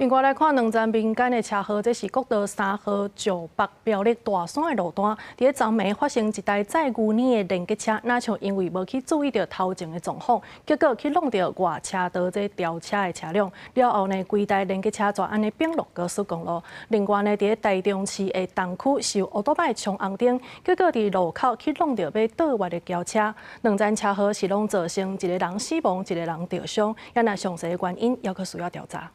另外来看两站民间的车祸，这是国道3号就北苗栗大山的路段，伫昨暝发生一台载牛奶的连接车，那像因为无去注意到头前的状况，结果去弄到外车道这吊车的车辆，了后呢，规台连接车就安尼并落高速公路。另外呢，伫台中市的东区受乌多摆冲红灯，结果伫路口去弄到要倒弯的轿车，两站车祸是拢造成一个人死亡，一个人受伤，也那详细的原因还佫需要调查。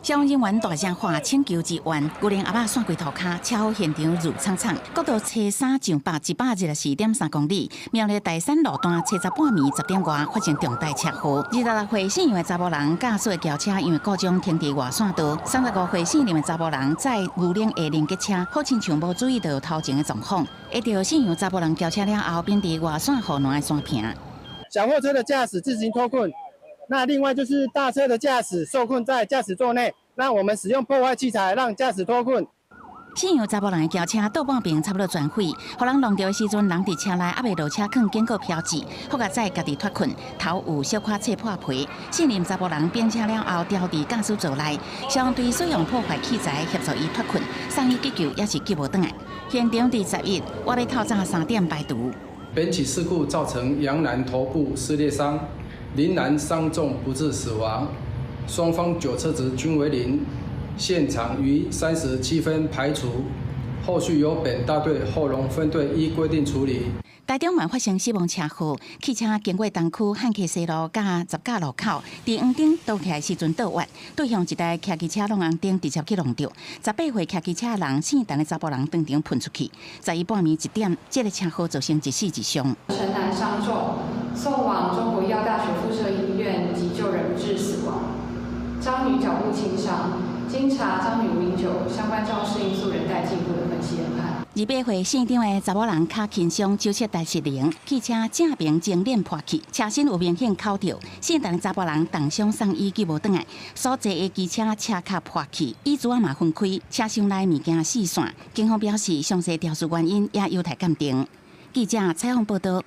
消防人员大声喊请求支援，旧年阿爸线过头骹，车祸现场如苍苍。国道车3上北124.3公里，苗栗大山路段车10半暝10点外发生重大车祸。26岁姓杨的查某人驾驶的轿车因为故障停伫外线道，35岁姓林的查某人载牛奶的连接车，好亲像无注意到头前的状况，会到姓杨查某人轿车了后，并伫外线护栏的山坪。小货车的驾驶自行脱困。 那另外就是大车的驾驶受困在驾驶座内，那我们使用破坏器材让驾驶脱困。姓杨查某人的轿车倒半边差不多全毁，互人弄到的时阵，人伫车内还未落车坑，经过漂至，好甲载家己脱困，头有小可切破皮。姓林查某人变车了后，掉伫驾驶座内，消防队使用破坏器材协助伊脱困，送医急救也是救无倒来。现场伫11，我要透早3点排毒。本起事故造成杨男头部撕裂伤。 林男伤重不治死亡，双方酒测值均为0，现场于37分排除，后续由本大队后龙分队依规定处理。台中晚发生死亡车祸，汽车经过东区汉溪西路甲十架路口，伫黄灯倒起来时阵倒弯，对向一台骑机车弄红灯，直接去弄着。18岁骑机车的人姓陈的查甫人当场喷出去。11半暝1点，这个车祸造成1死1伤。陈男伤重，送往中国医药大学附设医院急救人不治死亡。张女脚部轻伤，经查张女无饮酒，相关肇事因素仍待进一步的分析研判。 28岁姓张的查某人脚轻伤，手切大失灵，汽车正面前脸破去，车身有明显烤掉。姓陈的查某人重伤送医救无倒来，所坐的机车车壳破去，椅子嘛分开，车厢内物件四散。警方表示，详细肇事原因也有待鉴定。记者采访报道。